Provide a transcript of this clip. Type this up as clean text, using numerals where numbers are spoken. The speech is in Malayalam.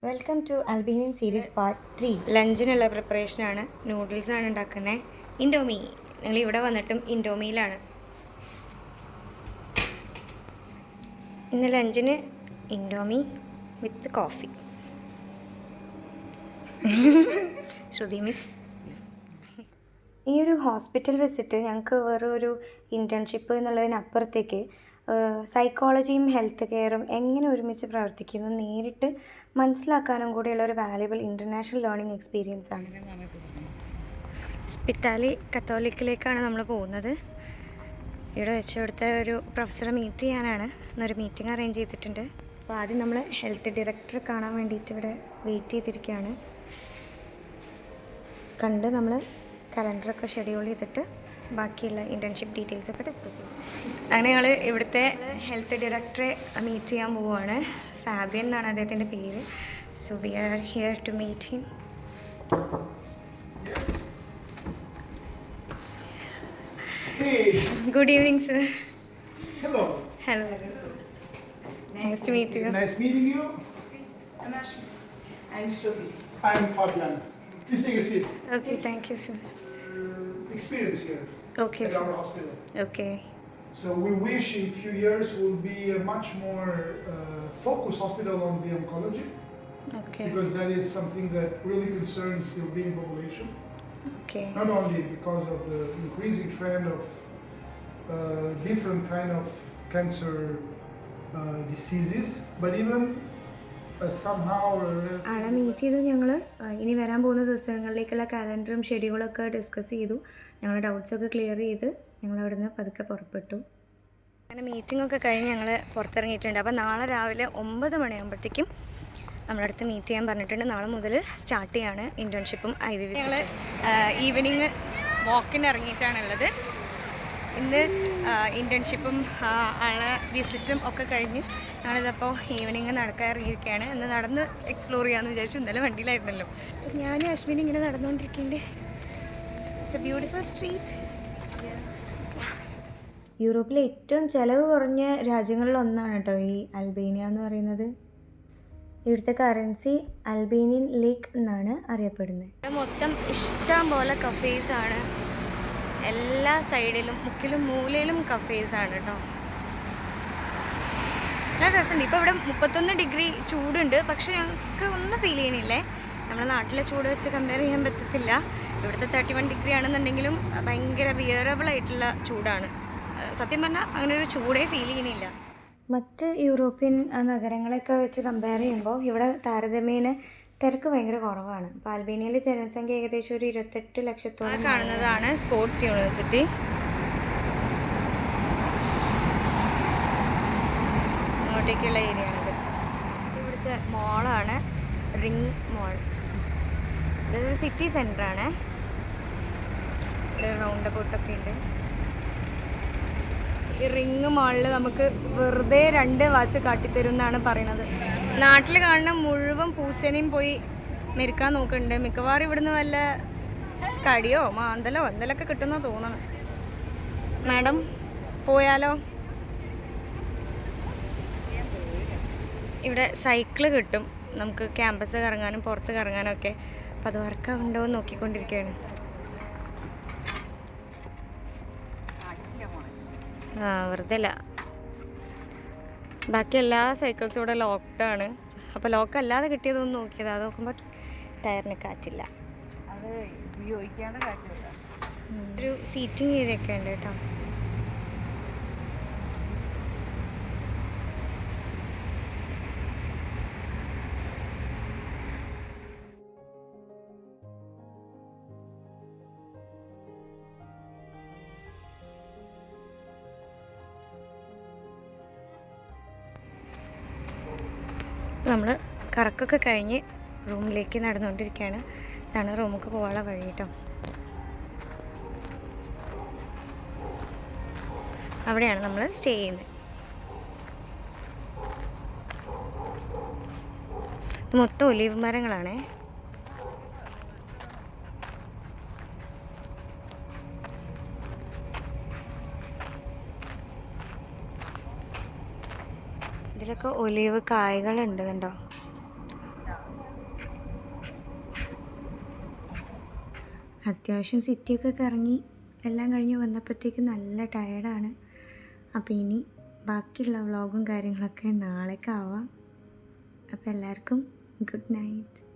Welcome to Albanian series part 3. ലഞ്ചിനുള്ള പ്രിപ്പറേഷനാണ്. നൂഡിൽസാണ് ഉണ്ടാക്കുന്നത്. ഇൻഡോമി. ഞങ്ങൾ ഇവിടെ വന്നിട്ടും ഇൻഡോമിയിലാണ്. ഇന്ന് ലഞ്ചിന് Indomie with coffee. Shruti miss, ഈ ഒരു ഹോസ്പിറ്റൽ വിസിറ്റ് ഞങ്ങൾക്ക് വേറൊരു ഇൻറ്റേൺഷിപ്പ് എന്നുള്ളതിനപ്പുറത്തേക്ക് സൈക്കോളജിയും ഹെൽത്ത് കെയറും എങ്ങനെ ഒരുമിച്ച് പ്രവർത്തിക്കുന്നു നേരിട്ട് മനസ്സിലാക്കാനും കൂടിയുള്ള ഒരു വാല്യുബിൾ ഇൻ്റർനാഷണൽ ലേണിംഗ് എക്സ്പീരിയൻസ് ആണ്. സ്പിറ്റാലി കത്തോലിക്കിലേക്കാണ് നമ്മൾ പോകുന്നത്. ഇവിടെ വെച്ച് ഇവിടുത്തെ ഒരു പ്രൊഫസറെ മീറ്റ് ചെയ്യാനാണ്. ഇന്നൊരു മീറ്റിംഗ് അറേഞ്ച് ചെയ്തിട്ടുണ്ട്. അപ്പോൾ ആദ്യം നമ്മൾ ഹെൽത്ത് ഡയറക്ടറെ കാണാൻ വേണ്ടിയിട്ട് ഇവിടെ വെയിറ്റ് ചെയ്തിരിക്കുകയാണ്. കണ്ട് നമ്മൾ കലണ്ടറൊക്കെ ഷെഡ്യൂൾ ചെയ്തിട്ട് ബാക്കിയുള്ള ഇൻറ്റേൺഷിപ്പ് ഡീറ്റെയിൽസൊക്കെ ഡിസ്കസ് ചെയ്യും. അങ്ങനെ ഞങ്ങൾ ഇവിടുത്തെ ഹെൽത്ത് ഡയറക്ടറെ മീറ്റ് ചെയ്യാൻ പോവുകയാണ്. ഫാബിയൻ എന്നാണ് അദ്ദേഹത്തിൻ്റെ പേര്. So we are here to meet him. Good evening sir. Hello. Hello. Nice to meet you. Nice meeting you. I'm Shruti. I'm Fabian. Please take a seat. Okay, thank you sir. Experience here Okay at sir. our hospital. Okay. So we wish in few years will be a much more focused hospital on the oncology, Okay. because that is something that really concerns the Albanian population. Okay. Not only because of the increasing trend of different kind of cancer diseases, but even somehow. ആളെ മീറ്റ് ചെയ്ത് ഞങ്ങൾ ഇനി വരാൻ പോകുന്ന ദിവസങ്ങളിലേക്കുള്ള കാലണ്ടറും ഷെഡ്യൂളൊക്കെ ഡിസ്കസ് ചെയ്തു. ഞങ്ങളുടെ ഡൗട്ട്സൊക്കെ ക്ലിയർ ചെയ്ത് ഞങ്ങൾ അവിടെ നിന്ന് പതുക്കെ പുറപ്പെട്ടു. അങ്ങനെ മീറ്റിംഗൊക്കെ കഴിഞ്ഞ് ഞങ്ങൾ പുറത്തിറങ്ങിയിട്ടുണ്ട്. അപ്പോൾ നാളെ രാവിലെ 9 മണിയാകുമ്പോഴത്തേക്കും നമ്മളടുത്ത് മീറ്റ് ചെയ്യാൻ പറഞ്ഞിട്ടുണ്ട്. നാളെ മുതൽ സ്റ്റാർട്ട് ചെയ്യാണ് ഇൻറ്റേൺഷിപ്പും IVV. ഞങ്ങൾ ഈവനിങ് വാക്കിന് ഇറങ്ങിയിട്ടാണുള്ളത്. ഇന്ന് ഇൻറ്റേൺഷിപ്പും ആളെ വിസിറ്റും ഒക്കെ കഴിഞ്ഞ് ഞങ്ങളിതപ്പോൾ ഈവനിങ് നടക്കാൻ ഇറങ്ങിയിരിക്കുകയാണ്. ഇന്ന് നടന്ന് എക്സ്പ്ലോർ ചെയ്യാമെന്ന് വിചാരിച്ചു. ഇന്നലെ വണ്ടിയിലായിരുന്നല്ലോ. അപ്പോൾ ഞാനും അശ്വിനി ഇങ്ങനെ നടന്നുകൊണ്ടിരിക്കുന്നുണ്ട്. It's A beautiful street. യൂറോപ്പിലെ ഏറ്റവും ചിലവ് കുറഞ്ഞ രാജ്യങ്ങളിലൊന്നാണ് കേട്ടോ ഈ അൽബേനിയ എന്ന് പറയുന്നത്. ഇവിടുത്തെ കറൻസി അൽബേനിയൻ ലീക്ക് എന്നാണ് അറിയപ്പെടുന്നത്. ഇവിടെ മൊത്തം ഇഷ്ടം പോലെ കഫേസാണ്. എല്ലാ സൈഡിലും മുക്കിലും മൂലയിലും കഫേസാണ് കേട്ടോ. നല്ല രസമുണ്ട്. ഇപ്പോൾ ഇവിടെ 31 ഡിഗ്രി ചൂടുണ്ട്. പക്ഷെ ഞങ്ങൾക്ക് ഒന്നും ഫീൽ ചെയ്യണില്ലേ. നമ്മുടെ നാട്ടിലെ ചൂട് വെച്ച് കമ്പയർ ചെയ്യാൻ പറ്റത്തില്ല. ഇവിടുത്തെ 31 ഡിഗ്രി ആണെന്നുണ്ടെങ്കിലും ഭയങ്കര വിയറബിൾ ആയിട്ടുള്ള ചൂടാണ്. സത്യം പറഞ്ഞാൽ അങ്ങനെ ഒരു ചൂടേ ഫീൽ ചെയ്യണില്ല. മറ്റ് യൂറോപ്യൻ നഗരങ്ങളൊക്കെ വെച്ച് കമ്പയർ ചെയ്യുമ്പോൾ ഇവിടെ താരതമ്യേന തിരക്ക് ഭയങ്കര കുറവാണ്. അപ്പോൾ അൽബേനിയയിലെ ജനസംഖ്യ ഏകദേശം ഒരു 28 ലക്ഷത്തോളം. കാണുന്നതാണ് സ്പോർട്സ് യൂണിവേഴ്സിറ്റി. അങ്ങോട്ടേക്കുള്ള ഏരിയ ആണിത്. ഇവിടുത്തെ മോളാണ് റിംഗ് മോൾ. ഇതൊരു സിറ്റി സെൻറ്ററാണ്. ഇവിടെ റൗണ്ട് അബൌട്ടൊക്കെ ഉണ്ട്. ഈ റിംഗ് മാളിൽ നമുക്ക് വെറുതെ 2 വാച്ച് കാട്ടിത്തരും എന്നാണ് പറയണത്. നാട്ടിൽ കാണുന്ന മുഴുവൻ പൂച്ചനെയും പോയി മെരുക്കാൻ നോക്കുന്നുണ്ട്. മിക്കവാറും ഇവിടുന്ന് വല്ല കടിയോ മാന്തലോ എന്തെങ്കിലുമൊക്കെ കിട്ടുമെന്നോ തോന്നണം. മാഡം പോയാലോ? ഇവിടെ സൈക്കിള് കിട്ടും നമുക്ക് ക്യാമ്പസ് കറങ്ങാനും പുറത്ത് കറങ്ങാനും ഒക്കെ. അപ്പോൾ അത് വർക്കാവുണ്ടോ എന്ന് നോക്കിക്കൊണ്ടിരിക്കുകയാണ്. വെറുതെ അല്ല, ബാക്കി എല്ലാ സൈക്കിൾസും ഇവിടെ ലോക്ക്ഡാണ്. അപ്പോൾ ലോക്ക് അല്ലാതെ കിട്ടിയതൊന്നും നോക്കിയത്. അത് നോക്കുമ്പോൾ ടയറിന് കാറ്റില്ല. അത് ഉപയോഗിക്കാണ്ട് കാറ്റില്ല. ഒരു സീറ്റിംഗ് ഏരിയ ഒക്കെ ഉണ്ട് കേട്ടോ. നമ്മൾ കറക്കൊക്കെ കഴിഞ്ഞ് റൂമിലേക്ക് നടന്നുകൊണ്ടിരിക്കുകയാണ്. ഇതാണ് റൂമൊക്കെ പോകാനുള്ള വഴി കേട്ടോ. അവിടെയാണ് നമ്മൾ സ്റ്റേ ചെയ്യുന്നത്. മൊത്തം ഒലീവ് മരങ്ങളാണേ. ഇതിലൊക്കെ ഒലീവ് കായ്കളുണ്ട് കണ്ടോ. അത്യാവശ്യം സിറ്റിയൊക്കെ കറങ്ങി എല്ലാം കഴിഞ്ഞ് വന്നപ്പോഴത്തേക്ക് നല്ല ടയർഡാണ്. അപ്പോൾ ഇനി ബാക്കിയുള്ള വ്ളോഗും കാര്യങ്ങളൊക്കെ നാളേക്കാവാം. അപ്പോൾ എല്ലാവർക്കും ഗുഡ് നൈറ്റ്.